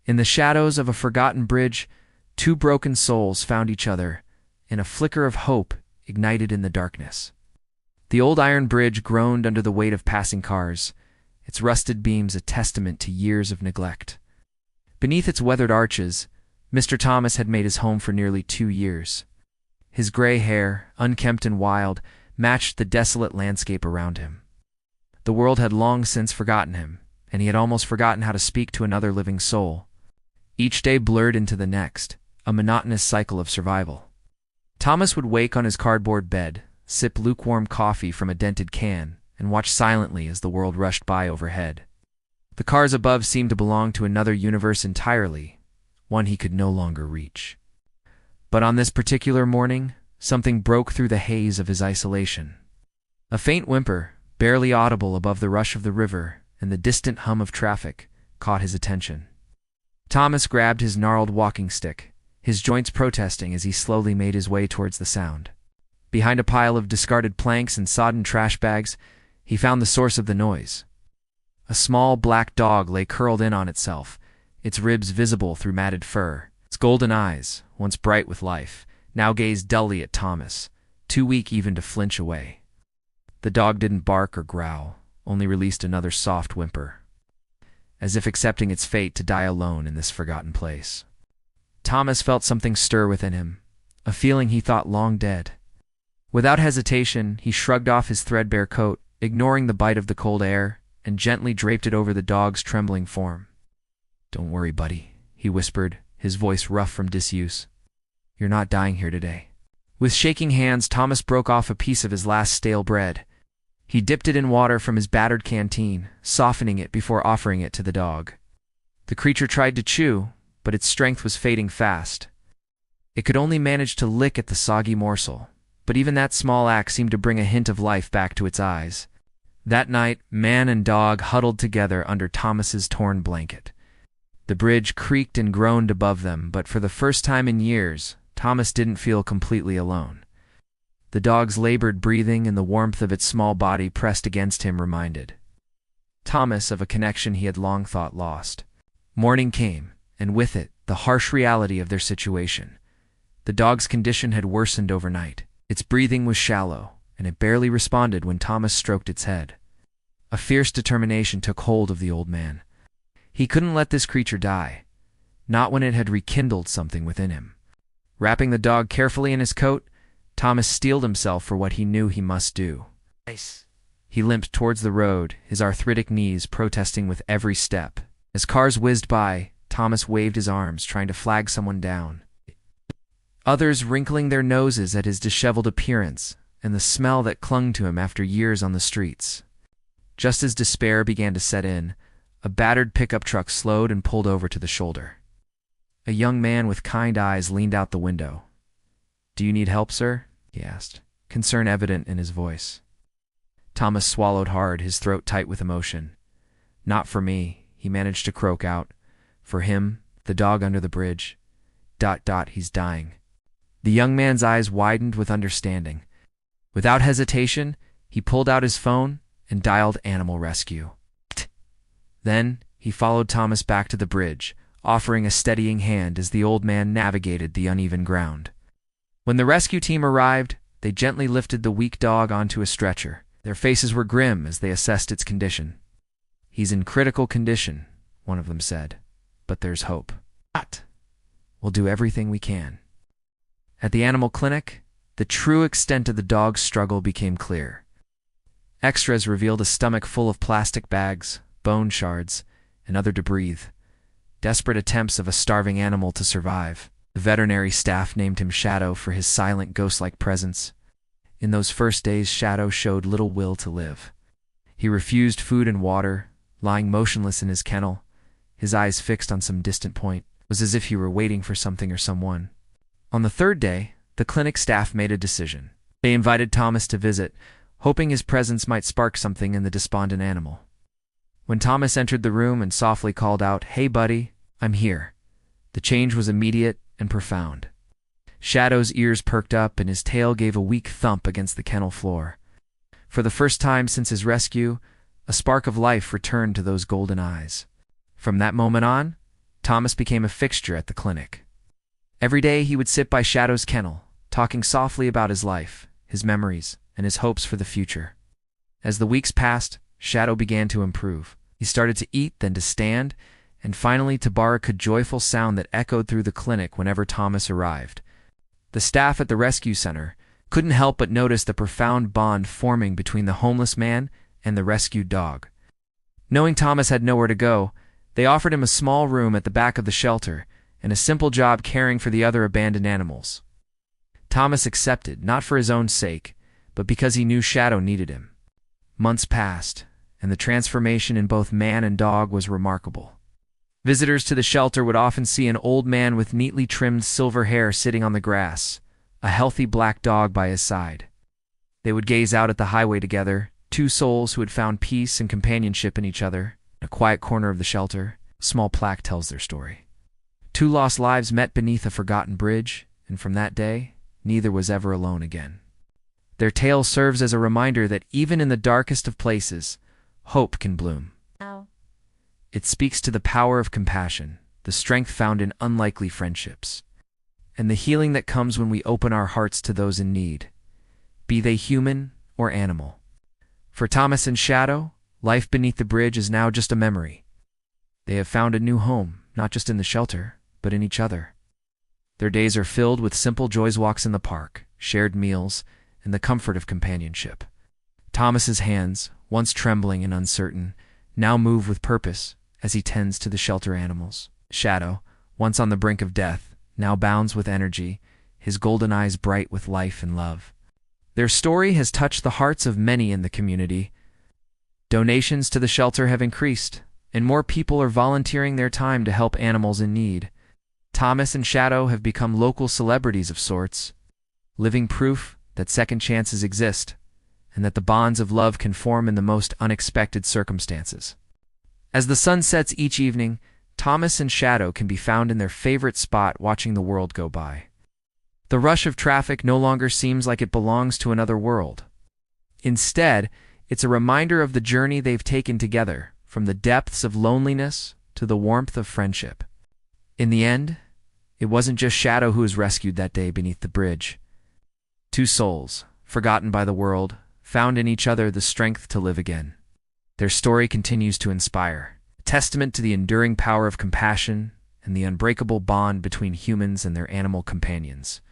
In the shadows of a forgotten bridge, two broken souls found each other, and a flicker of hope ignited in the darkness. The old iron bridge groaned under the weight of passing cars, its rusted beams a testament to years of neglect. Beneath its weathered arches, Mr. Thomas had made his home for nearly 2 years. His gray hair, unkempt and wild, matched the desolate landscape around him. The world had long since forgotten him, and he had almost forgotten how to speak to another living soul. Each day blurred into the next, a monotonous cycle of survival. Thomas would wake on his cardboard bed, sip lukewarm coffee from a dented can, and watch silently as the world rushed by overhead. The cars above seemed to belong to another universe entirely, one he could no longer reach. But on this particular morning, something broke through the haze of his isolation. A faint whimper, barely audible above the rush of the river and the distant hum of traffic, caught his attention. Thomas grabbed his gnarled walking stick, his joints protesting as he slowly made his way towards the sound. Behind a pile of discarded planks and sodden trash bags, he found the source of the noise. A small black dog lay curled in on itself, its ribs visible through matted fur. Its golden eyes, once bright with life, now gazed dully at Thomas, too weak even to flinch away. The dog didn't bark or growl, only released another soft whimper, as if accepting its fate to die alone in this forgotten place. Thomas felt something stir within him, a feeling he thought long dead. Without hesitation, he shrugged off his threadbare coat, ignoring the bite of the cold air, and gently draped it over the dog's trembling form. "Don't worry, buddy," he whispered, his voice rough from disuse. "You're not dying here today." With shaking hands, Thomas broke off a piece of his last stale bread. He dipped it in water from his battered canteen, softening it before offering it to the dog. The creature tried to chew, but its strength was fading fast. It could only manage to lick at the soggy morsel, but even that small act seemed to bring a hint of life back to its eyes. That night, man and dog huddled together under Thomas's torn blanket. The bridge creaked and groaned above them, but for the first time in years, Thomas didn't feel completely alone. The dog's labored breathing and the warmth of its small body pressed against him reminded Thomas of a connection he had long thought lost. Morning came, and with it, the harsh reality of their situation. The dog's condition had worsened overnight. Its breathing was shallow, and it barely responded when Thomas stroked its head. A fierce determination took hold of the old man. He couldn't let this creature die, not when it had rekindled something within him. Wrapping the dog carefully in his coat, Thomas steeled himself for what he knew he must do. He limped towards the road, his arthritic knees protesting with every step. As cars whizzed by, Thomas waved his arms, trying to flag someone down. Others wrinkling their noses at his disheveled appearance and the smell that clung to him after years on the streets. Just as despair began to set in, a battered pickup truck slowed and pulled over to the shoulder. A young man with kind eyes leaned out the window. "Do you need help, sir?" he asked, concern evident in his voice. Thomas swallowed hard, his throat tight with emotion. "Not for me," he managed to croak out. "For him, the dog under the bridge. He's dying." The young man's eyes widened with understanding. Without hesitation, he pulled out his phone and dialed animal rescue. Then, he followed Thomas back to the bridge, offering a steadying hand as the old man navigated the uneven ground. When the rescue team arrived, they gently lifted the weak dog onto a stretcher. Their faces were grim as they assessed its condition. "He's in critical condition," one of them said, "but there's hope. We'll do everything we can." At the animal clinic, the true extent of the dog's struggle became clear. X-rays revealed a stomach full of plastic bags, bone shards, and other debris. Desperate attempts of a starving animal to survive. The veterinary staff named him Shadow for his silent, ghost-like presence. In those first days, Shadow showed little will to live. He refused food and water, lying motionless in his kennel, his eyes fixed on some distant point. It was as if he were waiting for something or someone. On the third day, the clinic staff made a decision. They invited Thomas to visit, hoping his presence might spark something in the despondent animal. When Thomas entered the room and softly called out, "Hey buddy, I'm here," the change was immediate and profound. Shadow's ears perked up and his tail gave a weak thump against the kennel floor. For the first time since his rescue, a spark of life returned to those golden eyes. From that moment on, Thomas became a fixture at the clinic. Every day he would sit by Shadow's kennel, talking softly about his life, his memories, and his hopes for the future. As the weeks passed, Shadow began to improve. He started to eat, then to stand, and finally to bark, a joyful sound that echoed through the clinic whenever Thomas arrived. The staff at the rescue center couldn't help but notice the profound bond forming between the homeless man and the rescued dog. Knowing Thomas had nowhere to go, they offered him a small room at the back of the shelter and a simple job caring for the other abandoned animals. Thomas accepted, not for his own sake, but because he knew Shadow needed him. Months passed, and the transformation in both man and dog was remarkable. Visitors to the shelter would often see an old man with neatly trimmed silver hair sitting on the grass, a healthy black dog by his side. They would gaze out at the highway together, two souls who had found peace and companionship in each other. In a quiet corner of the shelter, a small plaque tells their story. Two lost lives met beneath a forgotten bridge, and from that day, neither was ever alone again. Their tale serves as a reminder that even in the darkest of places, hope can bloom. It speaks to the power of compassion, the strength found in unlikely friendships, and the healing that comes when we open our hearts to those in need, be they human or animal. For Thomas and Shadow, life beneath the bridge is now just a memory. They have found a new home, not just in the shelter, but in each other. Their days are filled with simple joys, walks in the park, shared meals, and the comfort of companionship. Thomas's hands, once trembling and uncertain, now move with purpose as he tends to the shelter animals. Shadow, once on the brink of death, now bounds with energy, his golden eyes bright with life and love. Their story has touched the hearts of many in the community. Donations to the shelter have increased, and more people are volunteering their time to help animals in need. Thomas and Shadow have become local celebrities of sorts, living proof that second chances exist, and that the bonds of love can form in the most unexpected circumstances. As the sun sets each evening, Thomas and Shadow can be found in their favorite spot watching the world go by. The rush of traffic no longer seems like it belongs to another world. Instead, it's a reminder of the journey they've taken together, from the depths of loneliness to the warmth of friendship. In the end, it wasn't just Shadow who was rescued that day beneath the bridge. Two souls, forgotten by the world, found in each other the strength to live again. Their story continues to inspire, a testament to the enduring power of compassion and the unbreakable bond between humans and their animal companions.